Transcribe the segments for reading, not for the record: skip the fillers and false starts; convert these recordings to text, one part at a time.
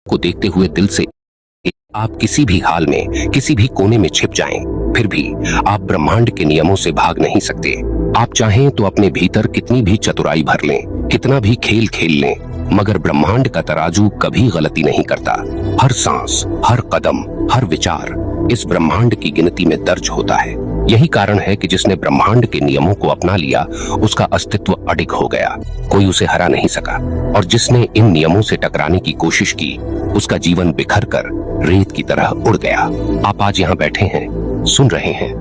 को देखते हुए दिल से आप किसी भी हाल में किसी भी कोने में छिप जाएं, फिर भी आप ब्रह्मांड के नियमों से भाग नहीं सकते। आप चाहें तो अपने भीतर कितनी भी चतुराई भर लें, कितना भी खेल खेल लें, मगर ब्रह्मांड का तराजू कभी गलती नहीं करता। हर सांस, हर कदम, हर विचार इस ब्रह्मांड की गिनती में दर्ज होता है। यही कारण है कि जिसने ब्रह्मांड के नियमों को अपना लिया उसका अस्तित्व अडिग हो गया, कोई उसे हरा नहीं सका। और जिसने इन नियमों से टकराने की कोशिश की उसका जीवन बिखर कर रेत की तरह उड़ गया। आप आज यहाँ बैठे हैं, सुन रहे हैं,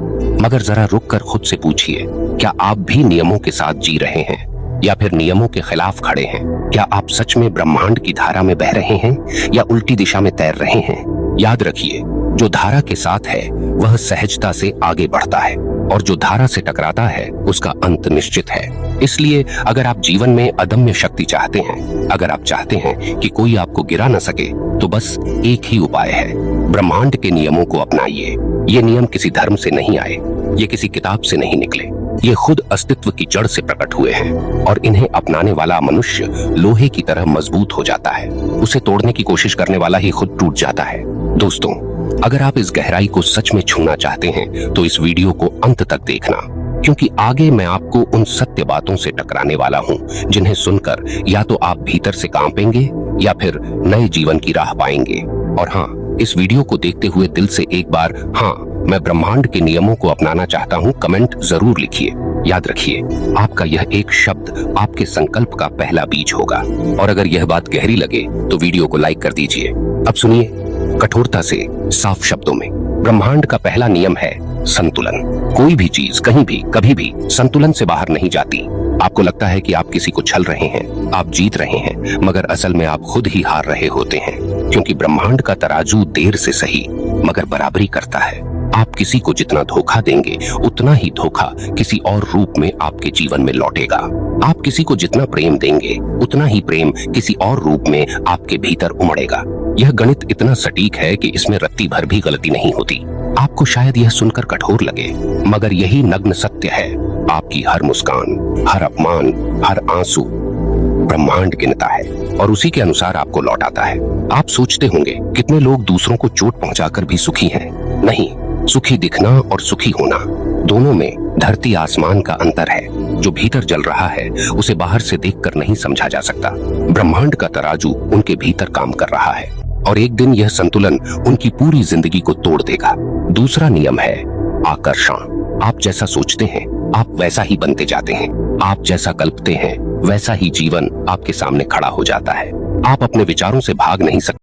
मगर जरा रुक कर खुद से पूछिए, क्या आप भी नियमों के साथ जी रहे हैं या फिर नियमों के खिलाफ खड़े हैं? क्या आप सच में ब्रह्मांड की धारा में बह रहे हैं या उल्टी दिशा में तैर रहे हैं? याद रखिए, जो धारा के साथ है वह सहजता से आगे बढ़ता है और जो धारा से टकराता है उसका अंत निश्चित है। इसलिए अगर आप जीवन में अदम्य शक्ति चाहते हैं, अगर आप चाहते हैं कि कोई आपको गिरा न सके, तो बस एक ही उपाय है, ब्रह्मांड के नियमों को अपनाइए। ये नियम किसी धर्म से नहीं आए, ये किसी किताब से नहीं निकले, ये खुद अस्तित्व की जड़ से प्रकट हुए हैं और इन्हें अपनाने वाला मनुष्य लोहे की तरह मजबूत हो जाता है। उसे तोड़ने की कोशिश करने वाला ही खुद टूट जाता है। दोस्तों, अगर आप इस गहराई को सच में छूना चाहते हैं तो इस वीडियो को अंत तक देखना, क्योंकि आगे मैं आपको उन सत्य बातों से टकराने वाला हूं जिन्हें सुनकर या तो आप भीतर से कांपेंगे या फिर नए जीवन की राह पाएंगे। और हाँ, इस वीडियो को देखते हुए दिल से एक बार हाँ, मैं ब्रह्मांड के नियमों को अपनाना चाहता हूँ कमेंट जरूर लिखिए। याद रखिए, आपका यह एक शब्द आपके संकल्प का पहला बीज होगा। और अगर यह बात गहरी लगे तो वीडियो को लाइक कर दीजिए। अब सुनिए कठोरता से, साफ शब्दों में, ब्रह्मांड का पहला नियम है संतुलन। कोई भी चीज कहीं भी कभी भी संतुलन से बाहर नहीं जाती। आपको लगता है कि आप किसी को छल रहे हैं, आप जीत रहे हैं, मगर असल में आप खुद ही हार रहे होते हैं, क्योंकि ब्रह्मांड का तराजू देर से सही मगर बराबरी करता है। आप किसी को जितना धोखा देंगे उतना ही धोखा किसी और रूप में आपके जीवन में लौटेगा। आप किसी को जितना प्रेम देंगे उतना ही प्रेम किसी और रूप में आपके भीतर उमड़ेगा। यह गणित इतना सटीक है कि इसमें रत्ती भर भी गलती नहीं होती। आपको शायद यह सुनकर कठोर लगे, मगर यही नग्न सत्य है। आपकी हर मुस्कान, हर अपमान, हर आंसू ब्रह्मांड गिनता है और उसी के अनुसार आपको लौटाता है। आप सोचते होंगे कितने लोग दूसरों को चोट पहुंचाकर भी सुखी हैं। नहीं, सुखी दिखना और सुखी होना, दोनों में धरती आसमान का अंतर है। जो भीतर जल रहा है उसे बाहर से देखकर नहीं समझा जा सकता। ब्रह्मांड का तराजू उनके भीतर काम कर रहा है और एक दिन यह संतुलन उनकी पूरी जिंदगी को तोड़ देगा। दूसरा नियम है आकर्षण। आप जैसा सोचते हैं आप वैसा ही बनते जाते हैं। आप जैसा कल्पते हैं वैसा ही जीवन आपके सामने खड़ा हो जाता है। आप अपने विचारों से भाग नहीं सकते।